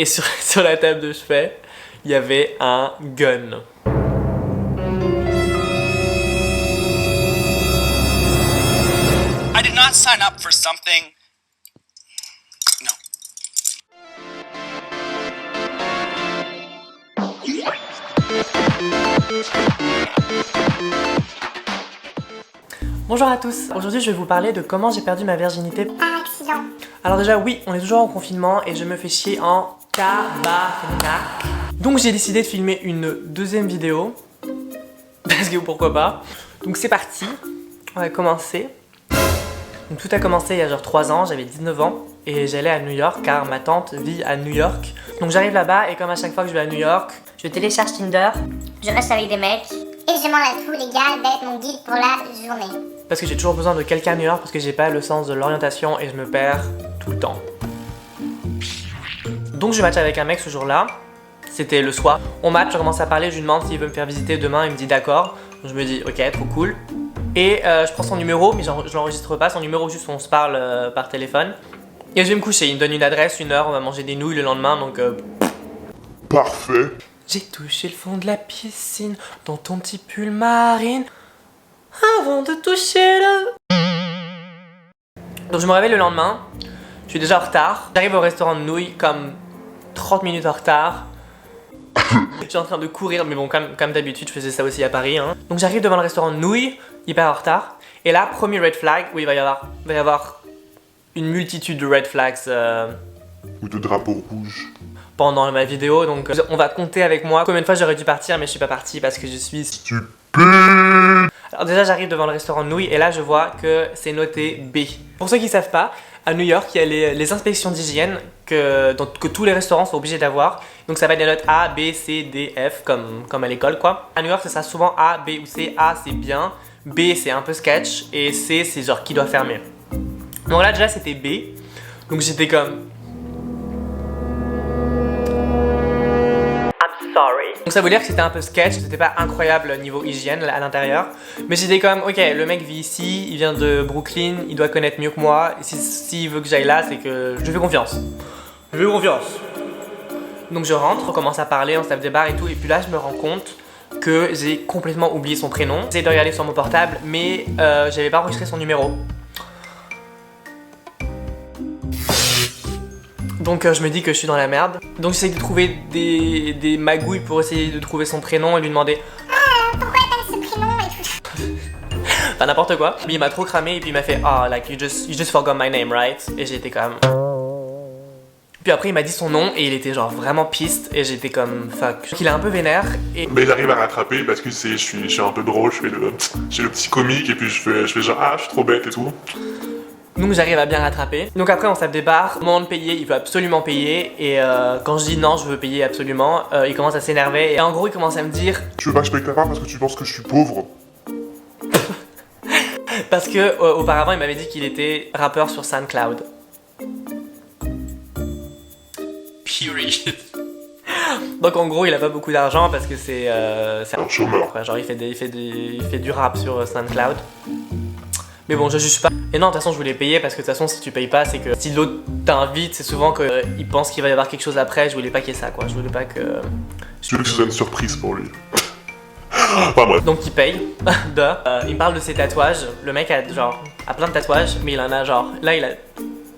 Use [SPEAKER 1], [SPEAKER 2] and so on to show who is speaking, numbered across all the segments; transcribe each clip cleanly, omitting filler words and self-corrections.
[SPEAKER 1] Et sur la table de chevet, il y avait un gun.
[SPEAKER 2] I did not sign up for something. No.
[SPEAKER 1] Bonjour à tous, aujourd'hui je vais vous parler de comment j'ai perdu ma virginité
[SPEAKER 3] par accident.
[SPEAKER 1] Alors déjà oui, on est toujours en confinement et je me fais chier en tabarnak. Donc j'ai décidé de filmer une deuxième vidéo, parce que pourquoi pas. Donc c'est parti, on va commencer. Donc tout a commencé il y a genre 3 ans, j'avais 19 ans et j'allais à New York car ma tante vit à New York. Donc j'arrive là-bas et comme à chaque fois que je vais à New York, je télécharge Tinder.
[SPEAKER 3] Je reste avec des mecs. Et je demande à tous les gars d'être mon guide pour la journée.
[SPEAKER 1] Parce que j'ai toujours besoin de quelqu'un à New York parce que j'ai pas le sens de l'orientation et je me perds tout le temps. Donc je match avec un mec ce jour-là, c'était le soir. On match, je commence à parler, je lui demande s'il veut me faire visiter demain, il me dit d'accord. Je me dis ok, trop cool. Et je prends son numéro, mais je l'enregistre pas, son numéro juste on se parle par téléphone. Et je vais me coucher, il me donne une adresse, une heure, on va manger des nouilles le lendemain, donc
[SPEAKER 4] Parfait.
[SPEAKER 1] J'ai touché le fond de la piscine, dans ton petit pull marine, avant de toucher le... Donc je me réveille le lendemain, je suis déjà en retard. J'arrive au restaurant de nouilles comme 30 minutes en retard. Je suis en train de courir, mais bon, comme d'habitude, je faisais ça aussi à Paris. Hein. Donc j'arrive devant le restaurant de nouilles, hyper en retard. Et là, premier red flag, oui, il va y avoir une multitude de red flags
[SPEAKER 4] Ou de drapeau rouge.
[SPEAKER 1] pendant ma vidéo. Donc on va compter avec moi combien de fois j'aurais dû partir, mais je suis pas parti parce que je suis
[SPEAKER 4] Stupide.
[SPEAKER 1] Alors déjà j'arrive devant le restaurant de nouilles et là je vois que c'est noté B. Pour ceux qui savent pas, à New York il y a les inspections d'hygiène que tous les restaurants sont obligés d'avoir. Donc ça va être des notes A, B, C, D, F comme à l'école quoi. À New York ça sera souvent A, B ou C. A c'est bien, B c'est un peu sketch et C c'est genre qui doit fermer. Donc là déjà c'était B. Donc j'étais comme... Sorry. Donc ça veut dire que c'était un peu sketch, c'était pas incroyable niveau hygiène à l'intérieur. Mais j'étais comme, ok, le mec vit ici, il vient de Brooklyn, il doit connaître mieux que moi. S'il veut que j'aille là, c'est que je lui fais confiance. Je lui fais confiance. Donc je rentre, on commence à parler, on se tape des barres et tout. Et puis là, je me rends compte que j'ai complètement oublié son prénom. J'essaie de regarder sur mon portable, mais j'avais pas enregistré son numéro. Donc je me dis que je suis dans la merde. Donc j'essaie de trouver des magouilles pour essayer de trouver son prénom et lui demander
[SPEAKER 3] Pourquoi t'as ce prénom et tout.
[SPEAKER 1] enfin n'importe quoi. Lui il m'a trop cramé et puis il m'a fait oh like you just forgot my name right. Et j'étais comme... Puis après il m'a dit son nom et il était genre vraiment pissed et j'étais comme fuck. Donc il est un peu vénère et...
[SPEAKER 4] Mais j'arrive à rattraper parce que je suis un peu drôle, je fais le petit comique et puis je fais genre ah je suis trop bête et tout.
[SPEAKER 1] Donc j'arrive à bien rattraper. Donc après on se tape des barres, au moment de payer, il veut absolument payer. Et quand je dis non je veux payer absolument, il commence à s'énerver. Et en gros il commence à me dire
[SPEAKER 4] Tu veux pas que je paye ta part parce que tu penses que je suis pauvre?
[SPEAKER 1] parce que auparavant il m'avait dit qu'il était rappeur sur SoundCloud.
[SPEAKER 2] Period.
[SPEAKER 1] Donc en gros il a pas beaucoup d'argent parce que c'est
[SPEAKER 4] Un chômeur.
[SPEAKER 1] genre il fait du rap sur SoundCloud. Mais bon je juge pas. Et non de toute façon je voulais payer parce que de toute façon si tu payes pas c'est que si l'autre t'invite c'est souvent qu'il pense qu'il va y avoir quelque chose après. Je voulais pas qu'il y ait ça quoi. Je voulais pas que...
[SPEAKER 4] Tu veux que ce soit une surprise pour lui. Enfin bref.
[SPEAKER 1] Donc il paye. Il me parle de ses tatouages. Le mec a plein de tatouages mais il en a genre... Là il a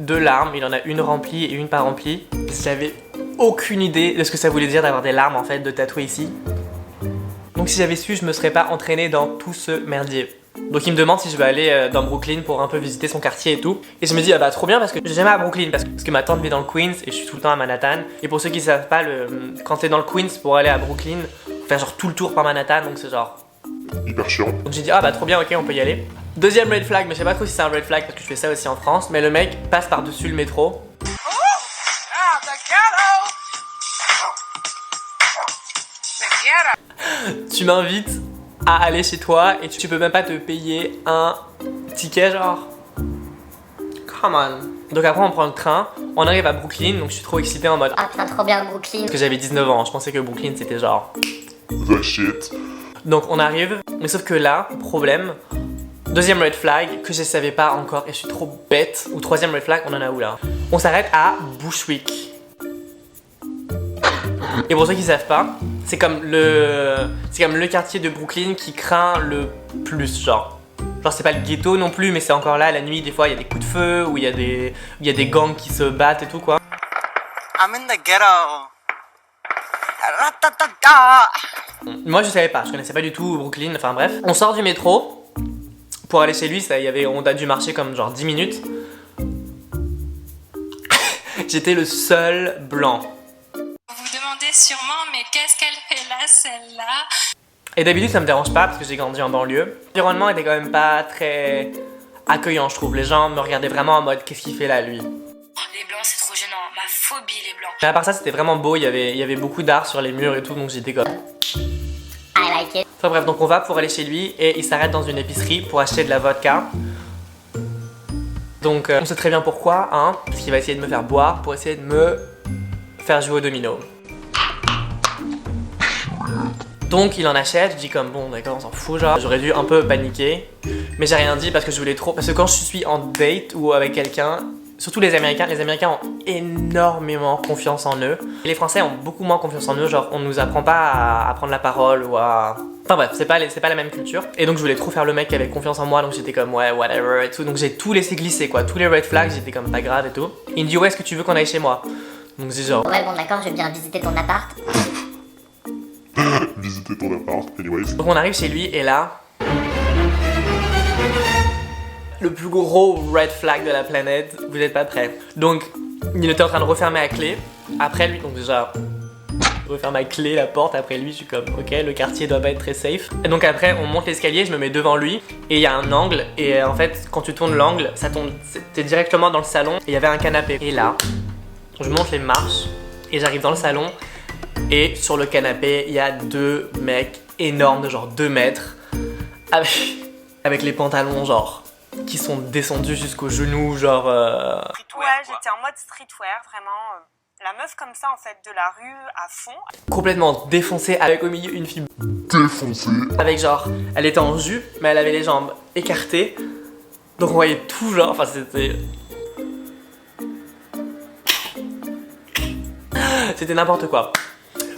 [SPEAKER 1] 2 larmes. Il en a une remplie et une pas remplie. J'avais aucune idée de ce que ça voulait dire d'avoir des larmes en fait de tatouer ici. Donc si j'avais su je me serais pas entraîné dans tout ce merdier. Donc il me demande si je vais aller dans Brooklyn pour un peu visiter son quartier et tout. Et je me dis ah bah trop bien parce que j'ai jamais à Brooklyn parce que ma tante vit dans le Queens et je suis tout le temps à Manhattan. Et pour ceux qui savent pas, quand t'es dans le Queens pour aller à Brooklyn, faut faire genre tout le tour par Manhattan donc c'est genre...
[SPEAKER 4] Hyper chiant.
[SPEAKER 1] Donc j'ai dit ah bah trop bien ok on peut y aller. Deuxième red flag, mais je sais pas trop si c'est un red flag parce que je fais ça aussi en France. Mais le mec passe par dessus le métro. Tu m'invites à aller chez toi et tu peux même pas te payer un ticket genre. Come on. Donc après on prend le train, on arrive à Brooklyn, donc je suis trop excité en mode
[SPEAKER 3] Ah putain trop bien Brooklyn.
[SPEAKER 1] parce que j'avais 19 ans, je pensais que Brooklyn c'était genre...
[SPEAKER 4] The shit.
[SPEAKER 1] Donc on arrive, mais sauf que là, problème, deuxième red flag que je savais pas encore et je suis trop bête, ou troisième red flag, on en a où là? On s'arrête à Bushwick. Et pour ceux qui savent pas, c'est comme le quartier de Brooklyn qui craint le plus, genre. Genre c'est pas le ghetto non plus, mais c'est encore là, la nuit, des fois il y a des coups de feu, ou il y a des gangs qui se battent et tout quoi.
[SPEAKER 2] I'm in the ghetto. Ratatata.
[SPEAKER 1] Moi je savais pas, je connaissais pas du tout Brooklyn, enfin bref. On sort du métro, pour aller chez lui, on a dû marcher comme genre 10 minutes. J'étais le seul blanc.
[SPEAKER 5] Vous vous demandez sûrement, mais qu'est-ce qu'elle fait là, celle-là?
[SPEAKER 1] Et d'habitude ça me dérange pas parce que j'ai grandi en banlieue. L'environnement était quand même pas très accueillant je trouve. Les gens me regardaient vraiment en mode qu'est-ce qu'il fait là lui.
[SPEAKER 5] Les blancs, c'est trop gênant. Ma phobie, les blancs.
[SPEAKER 1] Mais à part ça c'était vraiment beau, il y avait beaucoup d'art sur les murs et tout donc j'étais comme...
[SPEAKER 3] I like it.
[SPEAKER 1] Enfin bref, donc on va pour aller chez lui et il s'arrête dans une épicerie pour acheter de la vodka. Donc on sait très bien pourquoi, hein, parce qu'il va essayer de me faire boire pour essayer de me faire jouer au domino. Donc il en achète, je dis comme bon d'accord on s'en fout genre. J'aurais dû un peu paniquer, mais j'ai rien dit parce que je voulais trop. Parce que quand je suis en date ou avec quelqu'un, surtout les Américains ont énormément confiance en eux. Et les Français ont beaucoup moins confiance en eux, genre on nous apprend pas à prendre la parole ou à... Enfin bref, c'est pas la même culture. Et donc je voulais trop faire le mec qui avait confiance en moi, donc j'étais comme ouais, whatever et tout. Donc j'ai tout laissé glisser quoi, tous les red flags, j'étais comme pas grave et tout. Il me dit ouais, est-ce que tu veux qu'on aille chez moi? Donc j'ai genre...
[SPEAKER 3] Ouais, bon, d'accord, je vais bien visiter ton appart.
[SPEAKER 4] Visiter ton appart, anyways.
[SPEAKER 1] Donc on arrive chez lui et là... Le plus gros red flag de la planète, vous êtes pas prêts. Donc il était en train de refermer à clé. Après lui, donc déjà... referme à clé la porte, après lui je suis comme ok le quartier doit pas être très safe. Et donc après on monte l'escalier, je me mets devant lui et il y a un angle et en fait quand tu tournes l'angle ça tombe, t'es directement dans le salon et il y avait un canapé. Et là je monte les marches et j'arrive dans le salon et sur le canapé il y a deux mecs énormes de genre 2 mètres avec les pantalons genre qui sont descendus jusqu'aux genoux genre
[SPEAKER 6] Ouais, j'étais en mode streetwear, vraiment. La meuf comme ça, en fait, de la rue à fond.
[SPEAKER 1] complètement défoncée avec au milieu une fille
[SPEAKER 4] Défoncé.
[SPEAKER 1] avec genre, elle était en jupe mais elle avait les jambes écartées donc on voyait tout genre, enfin c'était n'importe quoi.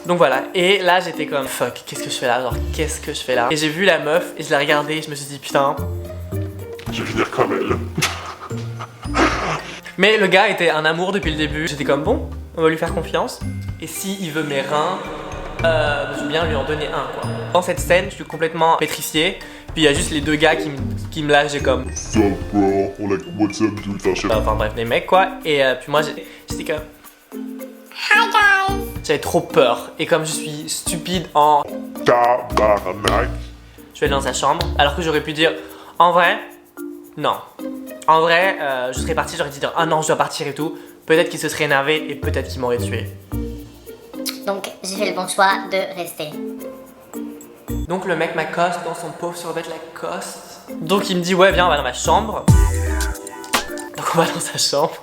[SPEAKER 1] Donc voilà, et là j'étais comme fuck, qu'est-ce que je fais là, genre qu'est-ce que je fais là. Et j'ai vu la meuf et je l'ai regardée et je me suis dit putain.
[SPEAKER 4] Je vais finir comme elle.
[SPEAKER 1] Mais le gars était un amour depuis le début, j'étais comme bon, on va lui faire confiance. Et si il veut mes reins, je veux bien lui en donner un quoi. Dans cette scène, je suis complètement pétrifié. Puis il y a juste les 2 gars qui me lâchent, j'ai comme...
[SPEAKER 4] So bro, or like what's up dude, enfin, je sais pas.
[SPEAKER 1] Enfin bref, des mecs quoi. Et puis moi j'étais comme...
[SPEAKER 3] Hi guys.
[SPEAKER 1] J'avais trop peur. Et comme je suis stupide en...
[SPEAKER 4] Tabarnak.
[SPEAKER 1] Je suis allé dans sa chambre. Alors que j'aurais pu dire... En vrai, non. En vrai, je serais parti, j'aurais dit ah non je dois partir et tout. Peut-être qu'il se serait énervé et peut-être qu'il m'aurait tué.
[SPEAKER 3] Donc, j'ai fait le bon choix de rester.
[SPEAKER 1] Donc le mec m'accoste dans son pauvre survêt Lacoste. Donc il me dit ouais viens on va dans ma chambre. Donc on va dans sa chambre.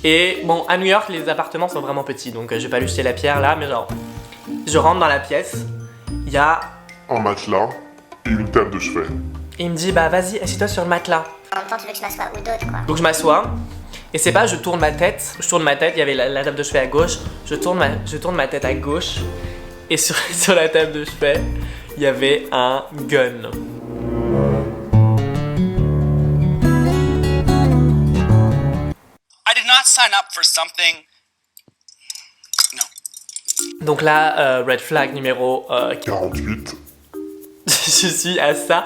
[SPEAKER 1] Et bon à New York les appartements sont vraiment petits donc je vais pas lui jeter la pierre là mais genre je rentre dans la pièce, il y a...
[SPEAKER 4] Un matelas et une table de chevet.
[SPEAKER 1] Et il me dit bah vas-y assieds-toi sur le matelas.
[SPEAKER 3] En même temps, tu veux que je m'assoie ou d'autres, quoi.
[SPEAKER 1] Donc je m'assois et c'est pas je tourne ma tête, il y avait la table de chevet à gauche, je tourne ma tête à gauche et sur la table de chevet il y avait un gun.
[SPEAKER 2] I did not sign up for something. No.
[SPEAKER 1] Donc là, red flag numéro
[SPEAKER 4] 48.
[SPEAKER 1] je suis à ça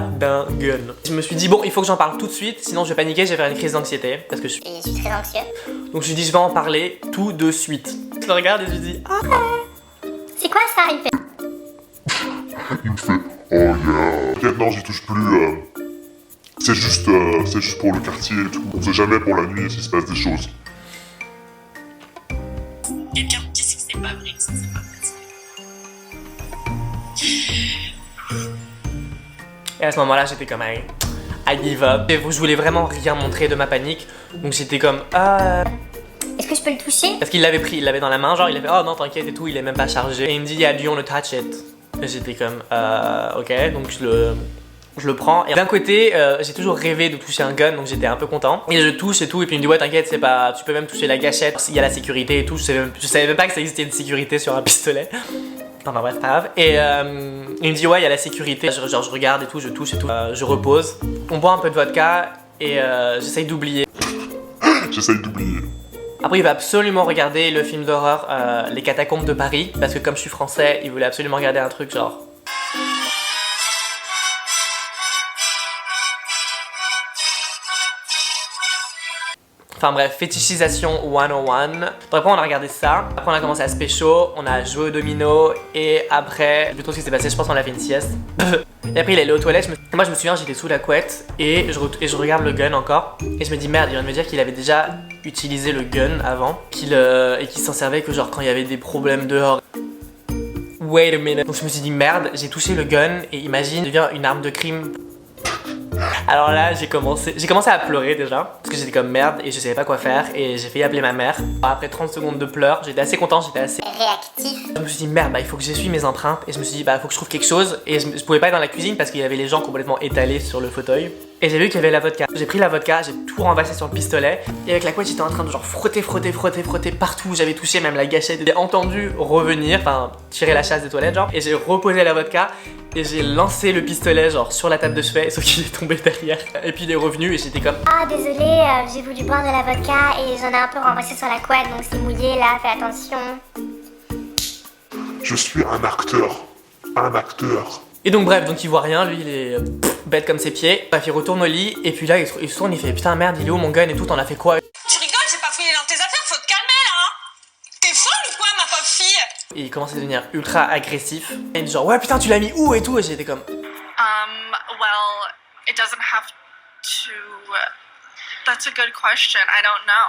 [SPEAKER 1] d'un gun. Je me suis dit bon il faut que j'en parle tout de suite sinon je vais paniquer, je vais faire une crise d'anxiété parce que
[SPEAKER 3] Et je suis très anxieux.
[SPEAKER 1] Donc je me suis dit je vais en parler tout de suite. Je le regarde et je lui dis ah.
[SPEAKER 3] C'est quoi ça? Il fait...
[SPEAKER 4] Il me fait oh yeah. Ok, non, j'y touche plus. C'est juste pour le quartier et tout. On sait jamais pour la nuit s'il se passe des choses.
[SPEAKER 5] Quelqu'un me dit que c'est pas vrai, que ça s'est pas passé.
[SPEAKER 1] Et à ce moment-là j'étais comme I give up. Et je voulais vraiment rien montrer de ma panique. Donc j'étais comme
[SPEAKER 3] Est-ce que je peux le toucher?
[SPEAKER 1] parce qu'il l'avait pris, il l'avait dans la main, genre il a fait oh non t'inquiète et tout, il est même pas chargé. Et il me dit yeah do you wanna touch it? Et j'étais comme ok, donc Je le prends et d'un côté j'ai toujours rêvé de toucher un gun donc j'étais un peu content et je touche et tout et puis il me dit ouais t'inquiète c'est pas, tu peux même toucher la gâchette, il y a la sécurité et tout, je savais même pas que ça existait une sécurité sur un pistolet. Enfin bref, pas grave. Et il me dit ouais il y a la sécurité, je regarde et tout, je touche et tout, je repose. On boit un peu de vodka et j'essaye d'oublier.
[SPEAKER 4] J'essaye d'oublier.
[SPEAKER 1] Après il va absolument regarder le film d'horreur Les Catacombes de Paris parce que comme je suis français il voulait absolument regarder un truc genre... Enfin bref, fétichisation 101. Donc après on a regardé ça, après on a commencé à se pécho, on a joué au domino et après, plutôt ce qui s'est passé, je pense qu'on a fait une sieste. Et après il est allé aux toilettes, moi je me souviens j'étais sous la couette et je regarde le gun encore et je me dis merde, il vient de me dire qu'il avait déjà utilisé le gun avant et qu'il s'en servait que genre quand il y avait des problèmes dehors. Wait a minute. Donc je me suis dit merde, j'ai touché le gun et imagine, il devient une arme de crime. Alors là j'ai commencé à pleurer déjà parce que j'étais comme merde et je savais pas quoi faire et j'ai failli appeler ma mère. Après 30 secondes de pleurs, j'étais assez content, j'étais assez
[SPEAKER 3] réactif.
[SPEAKER 1] Je me suis dit merde bah il faut que j'essuie mes empreintes et je me suis dit bah faut que je trouve quelque chose et je pouvais pas être dans la cuisine parce qu'il y avait les gens complètement étalés sur le fauteuil et j'ai vu qu'il y avait la vodka. J'ai pris la vodka, j'ai tout renversé sur le pistolet et avec la couette j'étais en train de genre frotter partout, j'avais touché même la gâchette. J'ai entendu revenir, enfin tirer la chasse des toilettes genre et j'ai reposé la vodka et j'ai lancé le pistolet genre sur la table de chevet sauf qu'il est tombé derrière et puis il est revenu et j'étais comme
[SPEAKER 3] Ah désolé, j'ai voulu boire de la vodka et j'en ai un peu renversé sur la couette donc c'est mouillé là, fais attention.
[SPEAKER 4] Je suis un acteur. Un acteur.
[SPEAKER 1] Et donc bref, donc il voit rien, lui il est bête comme ses pieds. Bref il retourne au lit et puis là il se tourne, il fait putain merde il est où mon gun et tout, t'en as fait quoi?
[SPEAKER 5] Tu rigoles, j'ai pas fouillé dans tes affaires, faut te calmer là, hein. T'es folle ou quoi, ma pauvre fille?
[SPEAKER 1] Et il commence à devenir ultra agressif. Et il dit genre ouais putain tu l'as mis où et tout et j'étais comme
[SPEAKER 5] Well, it doesn't have to... That's a good question, I don't know.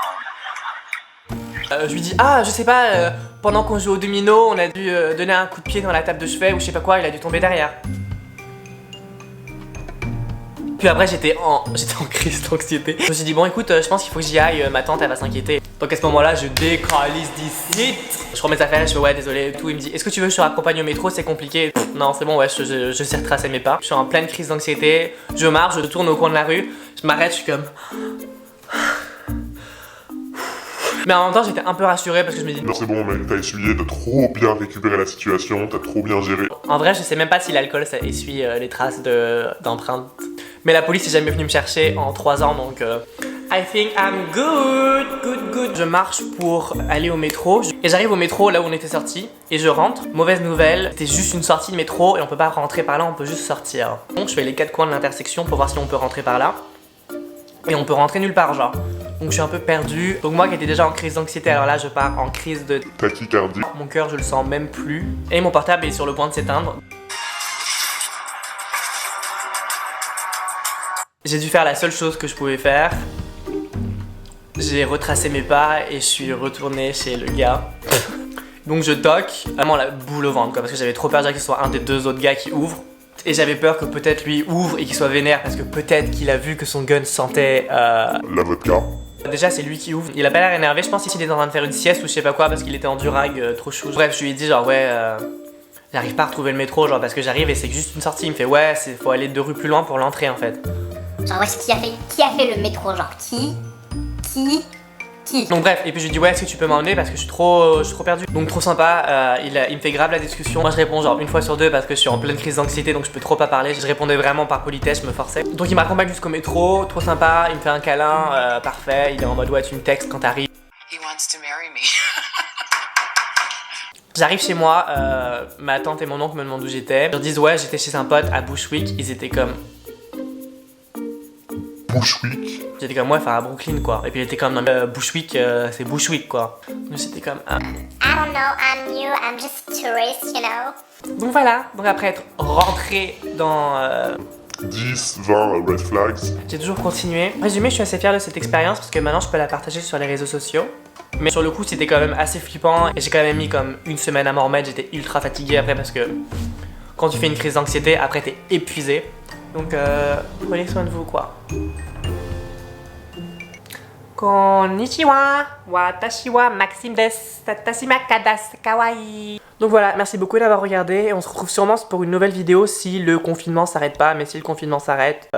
[SPEAKER 1] je lui dis ah je sais pas, pendant qu'on joue au domino on a dû donner un coup de pied dans la table de chevet ou je sais pas quoi, il a dû tomber derrière. Puis après j'étais en crise d'anxiété. Je me suis dit bon écoute je pense qu'il faut que j'y aille, ma tante elle va s'inquiéter. Donc à ce moment là je décalise d'ici. Je prends mes affaires et je fais ouais désolé et tout. Il me dit est-ce que tu veux que je te raccompagne au métro, c'est compliqué. Non c'est bon ouais je sais retracer mes pas. Je suis en pleine crise d'anxiété, je marche, je tourne au coin de la rue, je m'arrête, je suis comme... Mais en même temps j'étais un peu rassurée parce que je me dis
[SPEAKER 4] Non c'est bon mec, t'as essuyé de trop bien récupérer la situation, t'as trop bien géré.
[SPEAKER 1] en vrai je sais même pas si l'alcool ça essuie les traces d'empreintes. Mais la police est jamais venue me chercher en 3 ans donc I think I'm good. Je marche pour aller au métro et j'arrive au métro là où on était sorti et je rentre. Mauvaise nouvelle, c'était juste une sortie de métro et on peut pas rentrer par là, on peut juste sortir. Donc je fais les 4 coins de l'intersection pour voir si on peut rentrer par là. Et on peut rentrer nulle part genre. Donc je suis un peu perdu. Donc moi qui étais déjà en crise d'anxiété, alors là je pars en crise de
[SPEAKER 4] Tachycardie.
[SPEAKER 1] Mon cœur je le sens même plus. Et mon portable est sur le point de s'éteindre. J'ai dû faire la seule chose que je pouvais faire. J'ai retracé mes pas et je suis retourné chez le gars. Donc je toque, vraiment la boule au ventre quoi, parce que j'avais trop peur déjà que ce soit un des 2 autres gars qui ouvre. Et j'avais peur que peut-être lui ouvre et qu'il soit vénère parce que peut-être qu'il a vu que son gun sentait
[SPEAKER 4] La vodka.
[SPEAKER 1] Déjà c'est lui qui ouvre, il a pas l'air énervé, je pense qu'il est en train de faire une sieste ou je sais pas quoi parce qu'il était en durag trop chou. Bref je lui ai dit genre ouais j'arrive pas à retrouver le métro genre parce que j'arrive et c'est juste une sortie. Il me fait ouais faut aller 2 rues plus loin pour l'entrée en fait.
[SPEAKER 3] Genre ouais, qui a fait le métro, genre qui?
[SPEAKER 1] Donc bref, et puis je lui dis ouais est-ce que tu peux m'emmener parce que je suis trop perdu. Donc trop sympa, il me fait grave la discussion. Moi je réponds genre une fois sur 2 parce que je suis en pleine crise d'anxiété donc je peux trop pas parler. Je répondais vraiment par politesse, je me forçais. Donc il m'accompagne jusqu'au métro, trop sympa, il me fait un câlin, parfait. Il est en mode ouais tu me textes quand t'arrives.
[SPEAKER 5] He wants to marry me.
[SPEAKER 1] J'arrive chez moi, ma tante et mon oncle me demandent où j'étais. Ils leur disent ouais j'étais chez un pote à Bushwick, ils étaient comme...
[SPEAKER 4] Bushwick.
[SPEAKER 1] J'étais comme ouais, enfin à Brooklyn quoi. Et puis il était comme non Bushwick, c'est Bushwick quoi. Donc j'étais comme
[SPEAKER 3] I don't know, I'm new, I'm just tourist, you know.
[SPEAKER 1] Donc voilà, donc après être rentré dans...
[SPEAKER 4] 10, 20 red flags.
[SPEAKER 1] J'ai toujours continué. En résumé, je suis assez fière de cette expérience parce que maintenant je peux la partager sur les réseaux sociaux. Mais sur le coup, c'était quand même assez flippant et j'ai quand même mis comme 1 semaine à m'en remettre. J'étais ultra fatiguée après parce que quand tu fais une crise d'anxiété, après t'es épuisé. Donc prenez soin de vous quoi. Konnichiwa, watashi wa Maxime desu, tatashimasu kawaii. Donc voilà, merci beaucoup d'avoir regardé. On se retrouve sûrement pour une nouvelle vidéo si le confinement s'arrête pas. Mais si le confinement s'arrête,